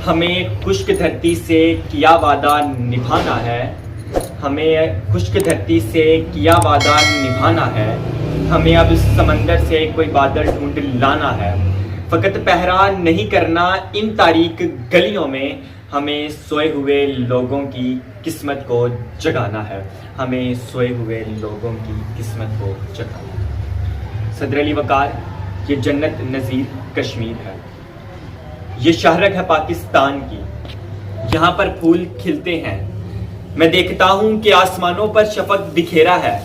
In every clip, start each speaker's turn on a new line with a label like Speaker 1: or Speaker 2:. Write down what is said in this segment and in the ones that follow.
Speaker 1: ہمیں خشک دھرتی سے کیا وعدہ نبھانا ہے، ہمیں خشک دھرتی سے کیا وعدہ نبھانا ہے، ہمیں اب اس سمندر سے کوئی بادل ڈھونڈ لانا ہے، فقط پہرا نہیں کرنا ان تاریک گلیوں میں، ہمیں سوئے ہوئے لوگوں کی قسمت کو جگانا ہے، ہمیں سوئے ہوئے لوگوں کی قسمت کو جگانا ہے۔ صدر علی وقار، یہ جنت نظیر کشمیر ہے، یہ شہرک ہے پاکستان کی، یہاں پر پھول کھلتے ہیں، میں دیکھتا ہوں کہ آسمانوں پر شفق بکھیرا ہے،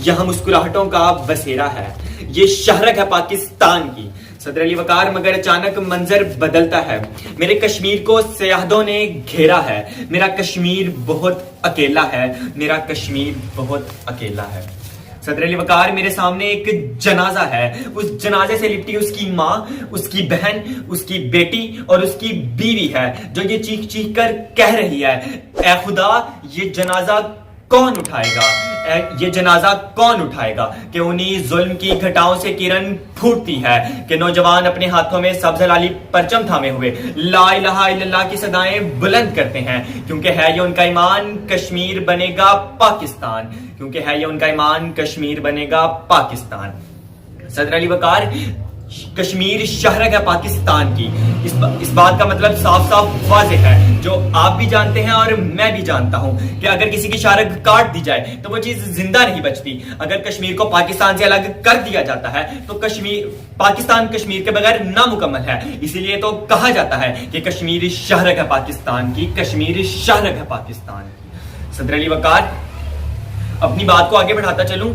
Speaker 1: یہاں مسکراہٹوں کا بسیرا ہے، یہ شہرک ہے پاکستان کی۔ صدر علی وقار، مگر اچانک منظر بدلتا ہے، میرے کشمیر کو سیاحوں نے گھیرا ہے، میرا کشمیر بہت اکیلا ہے، میرا کشمیر بہت اکیلا ہے۔ صدر علی وقار، میرے سامنے ایک جنازہ ہے، اس جنازے سے لپٹی اس کی ماں، اس کی بہن، اس کی بیٹی اور اس کی بیوی ہے، جو یہ چیخ چیخ کر کہہ رہی ہے، اے خدا یہ جنازہ کون اٹھائے گا، یہ جنازہ کون اٹھائے گا، کہ انہی ظلم کی گھٹاؤں سے کرن پھوٹتی ہے، کہ نوجوان اپنے ہاتھوں میں سبز لالی پرچم تھامے ہوئے لا الہ الا اللہ کی صدائیں بلند کرتے ہیں، کیونکہ ہے یہ ان کا ایمان کشمیر بنے گا پاکستان، کیونکہ ہے یہ ان کا ایمان کشمیر بنے گا پاکستان۔ صدر علی وقار، کشمیر شہرک ہے پاکستان کی، اس بات کا مطلب صاف صاف واضح ہے، جو آپ بھی جانتے ہیں اور میں بھی جانتا ہوں، کہ اگر کسی کی شہرک کاٹ دی جائے تو وہ چیز زندہ نہیں بچتی، اگر کشمیر کو پاکستان سے الگ کر دیا جاتا ہے تو پاکستان کشمیر کے بغیر نامکمل ہے، اسی لیے تو کہا جاتا ہے کہ کشمیر شہرک ہے پاکستان کی، کشمیر شہرک ہے پاکستان کی۔ صدر علی وقار، اپنی بات کو آگے بڑھاتا چلوں،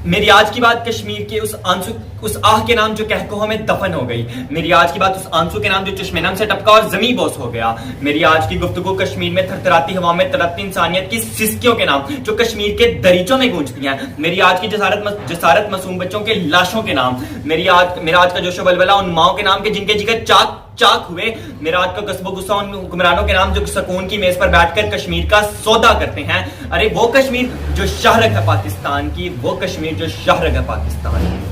Speaker 1: میری آج کی بات کشمیر کے اس آہ کے نام جو کہکہوں میں دفن ہو گئی، میری آج کی بات اس آنسو کے نام جو چشمے نم سے ٹپکا اور زمیں بوس ہو گیا، میری آج کی گفتگو کشمیر میں تھرتھراتی ہوا میں تڑپتی انسانیت کی سسکیوں کے نام جو کشمیر کے دریچوں میں گونجتی ہیں، میری آج کی جسارت معصوم بچوں کے لاشوں کے نام، میرا آج کا جوش و ولولہ ان ماؤں کے نام کے جن کے جگر چاک چاک ہوئے، میرا آج کا غصب و غصہ ان حکمرانوں کے نام جو سکون کی میز پر بیٹھ کر کشمیر کا سودا کرتے ہیں، ارے وہ کشمیر جو شہرک ہے پاکستان کی، وہ کشمیر جو شہرک ہے پاکستان کی۔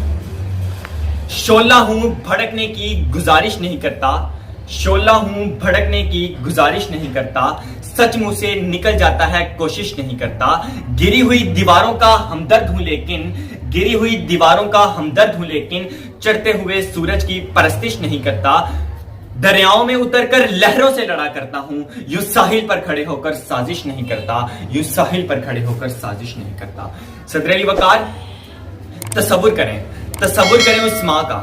Speaker 1: شعلہ ہوں بھڑکنے کی گزارش نہیں کرتا، شعلہ ہوں بھڑکنے کی گزارش نہیں کرتا، سچ منہ سے نکل جاتا ہے کوشش نہیں کرتا، گری ہوئی دیواروں کا ہمدرد ہوں لیکن گری ہوئی دیواروں کا ہمدرد ہوں لیکن چڑھتے ہوئے سورج کی پرستش نہیں کرتا، دریاؤں میں اتر کر لہروں سے لڑا کرتا ہوں، یوں ساحل پر کھڑے ہو کر سازش نہیں کرتا، یوں ساحل پر کھڑے ہو کر سازش نہیں کرتا۔ صدر علی وقار، تصور کریں اس ماں کا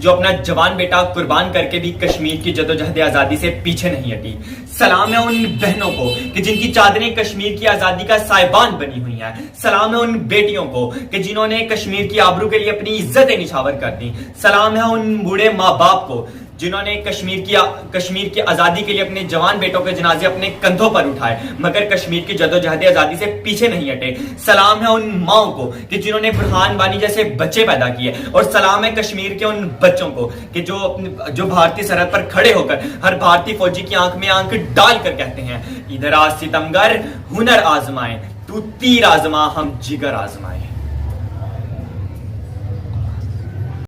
Speaker 1: جو اپنا جوان بیٹا قربان کر کے بھی کشمیر کی جدوجہد آزادی سے پیچھے نہیں ہٹی۔ سلام ہے ان بہنوں کو کہ جن کی چادریں کشمیر کی آزادی کا سائبان بنی ہوئی ہیں، سلام ہے ان بیٹیوں کو کہ جنہوں نے کشمیر کی آبرو کے لیے اپنی عزتیں نچھاور کر دی، سلام ہے ان بوڑھے ماں باپ کو جنہوں نے کشمیر کی آزادی کے لیے اپنے جوان بیٹوں کے جنازے اپنے کندھوں پر اٹھائے مگر کشمیر کی جدوجہد آزادی سے پیچھے نہیں ہٹے، سلام ہے ان ماؤں کو کہ جنہوں نے برہان وانی جیسے بچے پیدا کیے، اور سلام ہے کشمیر کے ان بچوں کو کہ جو بھارتی سرحد پر کھڑے ہو کر ہر بھارتی فوجی کی آنکھ میں آنکھ ڈال کر کہتے ہیں، ادھر آ ستمگر ہنر آزمائے، تو تیر آزما ہم جگر آزمائے۔